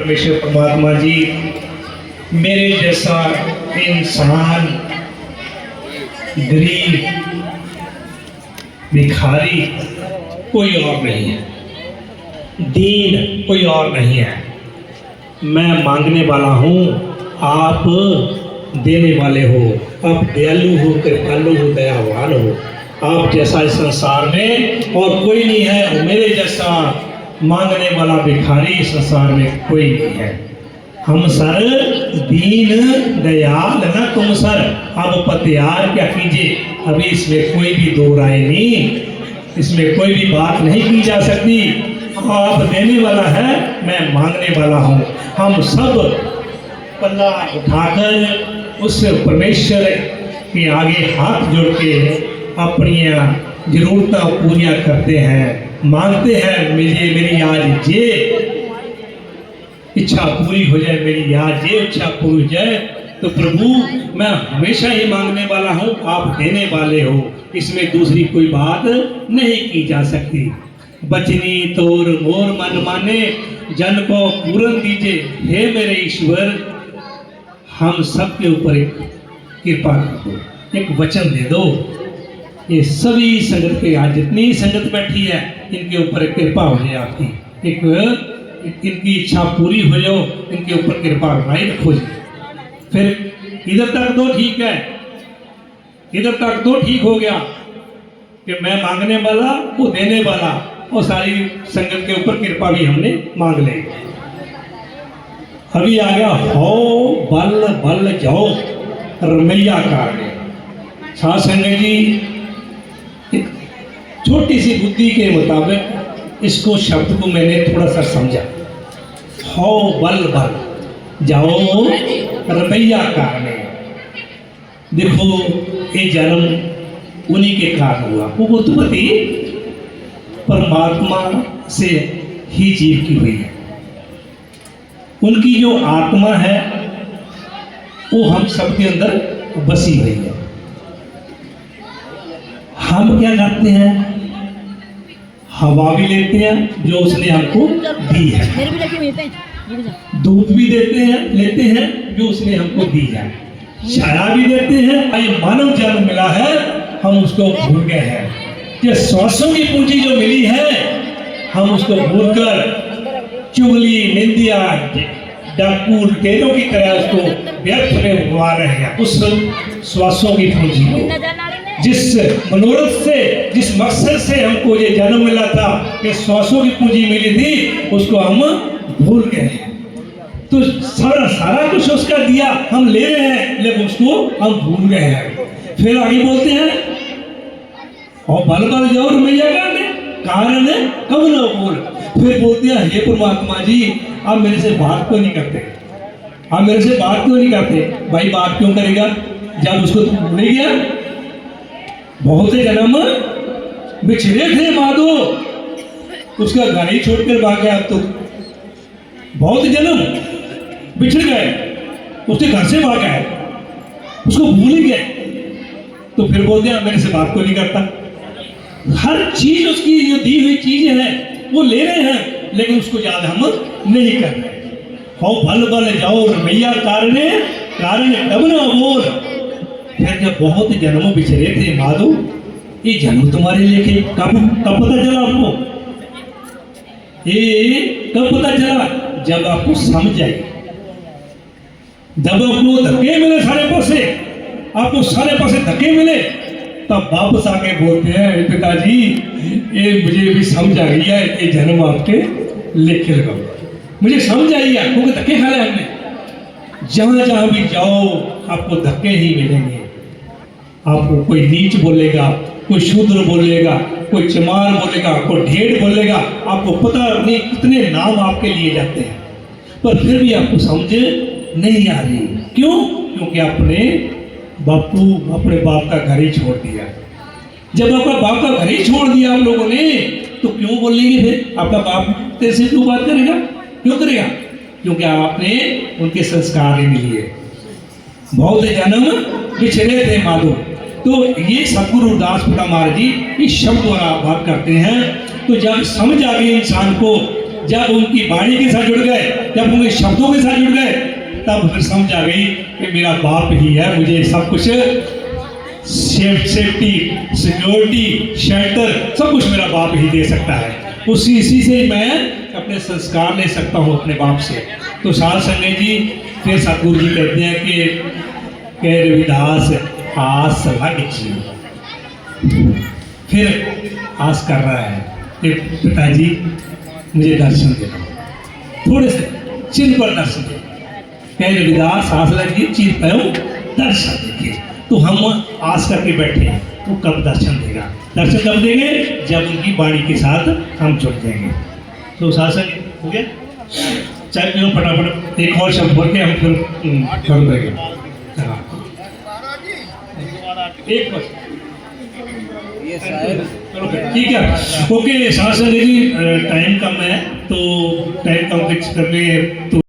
परमेश्वर परमात्मा जी, मेरे जैसा इंसान, गरीब, भिखारी कोई और नहीं है, दीन कोई और नहीं है। मैं मांगने वाला हूँ, आप देने वाले हो। आप दयालु हो, कृपालु हो, दयावान हो। आप जैसा इस संसार में और कोई नहीं है, और मेरे जैसा मांगने वाला भिखारी इस संसार में कोई नहीं है। हम सर दीन दयाल न तुम सर, अब पतियार क्या कीजिए। अभी इसमें कोई भी दो राय नहीं, इसमें कोई भी बात नहीं की जा सकती। आप देने वाला है, मैं मांगने वाला हूँ। हम सब पल्ला उठाकर उस परमेश्वर के आगे हाथ जोड़ के अपनी जरूरतें पूरियां करते हैं, मांगते हैं। मेरी आज ये इच्छा पूरी हो जाए, मेरी आज ये इच्छा पूरी हो जाए, तो प्रभु मैं हमेशा ही मांगने वाला हूँ, आप देने वाले हो। इसमें दूसरी कोई बात नहीं की जा सकती। बचनी तोर मोर मन माने, जन को पूरन दीजिए। हे मेरे ईश्वर, हम सब के ऊपर एक कृपा कर दो, एक वचन दे दो। ये सभी संगत के, आज जितनी संगत बैठी है, इनके ऊपर एक कृपा हो जाए आपकी, एक इनकी इच्छा पूरी हो जाओ, इनके ऊपर कृपा बनाई रखो जी। फिर इधर तक तो ठीक है, इधर तक तो ठीक हो गया कि मैं मांगने वाला, वो देने वाला, और सारी संगत के ऊपर कृपा भी हमने मांग ली। अभी आ गया हो बल बल जाओ रमैया कारणे। साथ संगत जी, छोटी सी बुद्धि के मुताबिक इसको शब्द को मैंने थोड़ा सा समझा। हो बल बल जाओ रमैया कारणे। देखो, ये जन्म उन्हीं के कारण हुआ। वो उत्पत्ति परमात्मा से ही जीव की हुई है। उनकी जो आत्मा है वो हम सबके अंदर बसी हुई है। हम क्या करते हैं? हवा भी लेते हैं जो उसने हमको दी है, धूप भी देते हैं, लेते हैं जो उसने हमको दी है, छाया भी देते हैं। ये मानव जन्म मिला है, हम उसको भूल गए हैं। ये सांसों की पूंजी जो मिली है, हम उसको भूलकर चुगली, निंदिया, डाकू, लुटेरों की तरह उसको व्यर्थ में उगवा रहे हैं। उस श्वासों की पूंजी को, जिस मनोरथ से, जिस मकसद से हमको ये जन्म मिला था, कि श्वासों की पूंजी मिली थी, उसको हम भूल गए। तो सारा कुछ उसका दिया हम ले रहे हैं, लेकिन उसको हम भूल गए हैं। फिर आगे बोलते हैं, और बल बल जाओ रमैया कारण कब न बोल। फिर बोलते हैं, हे परमात्मा जी, आप मेरे से बात क्यों नहीं करते? आप मेरे से बात क्यों नहीं करते? भाई बात क्यों करेगा जब उसको तुम भूल गया? बहुत से जन्म बिछड़े थे माधो, उसका घर ही छोड़कर भाग गया। अब तो बहुत जन्म बिछड़ गए, उसके घर से भाग गए, उसको भूल ही गए। तो फिर बोलते हैं मेरे से बात क्यों नहीं करता? हर चीज उसकी जो दी हुई चीजें हैं वो ले रहे हैं, लेकिन उसको याद हम नहीं कर रहे। हो बल बल जाओ रमैया कारणे, कारण कब न बोल। फिर जब बहुत जन्म बिछड़े थे माधो, ये जन्म तुम्हारे लेके कब पता चला आपको? ये कब पता चला? जब आपको समझ आई, जब आपको धक्के मिले सारे पासे, आपको सारे पासे धक्के मिले, तब वापस आके बोलते हैं, पिताजी ये मुझे भी समझ आ गई है, ये जन्म आपके लेके लगा, मुझे समझ आई है, क्योंकि धक्के खा रहे हमने। जहां जहां भी जाओ आपको धक्के ही मिलेंगे। आपको कोई नीच बोलेगा, कोई शूद्र बोलेगा, कोई चमार बोलेगा, कोई ढेर बोलेगा। आपको पता नहीं कितने नाम आपके लिए जाते हैं, पर फिर भी आपको समझ नहीं आ रही। क्यों? क्योंकि आपने अपने बाप का घर ही छोड़ दिया। जब आपका बाप का घर ही छोड़ दिया आप लोगों ने, तो क्यों बोलेंगे फिर? आपका बाप तेरे से क्यों बात करेगा? क्यों करेगा? क्योंकि आपने उनके संस्कार नहीं लिए। बहुत जन्म बिछड़े थे माधो। तो ये सतगुरु दास पिता महाराज जी इस शब्द द्वारा बात करते हैं। तो जब समझ आ गई इंसान को जब उनकी वाणी के साथ जुड़ गए, जब उनके शब्दों के साथ जुड़ गए, तब फिर समझ आ गई कि मेरा बाप ही है, मुझे सब कुछ सेफ्टी, सिक्योरिटी, शेल्टर सब कुछ मेरा बाप ही दे सकता है। इसी से मैं अपने संस्कार ले सकता हूँ अपने बाप से। तो साध संगत जी, फिर सतगुरु जी कहते हैं कि रविदास आस लग जी। फिर आस कर रहा है कि पिताजी मुझे दर्शन देना, थोड़े से चिन्ह पर दर्शन दे। कह रविदास आस लगी चिन्ह पर दर्शन देखिए। तो हम आस करके बैठे हैं, तो कब दर्शन देगा? दर्शन कब देंगे? जब उनकी वाणी के साथ हम जुड़ जाएंगे। तो शासन हो गया, चल लो फटाफट एक और शब्द बोल के हम फिर कर देंगे। एक बस ठीक है, ओके। शासन जी टाइम कम है, तो टाइम कम फिक्स करने तो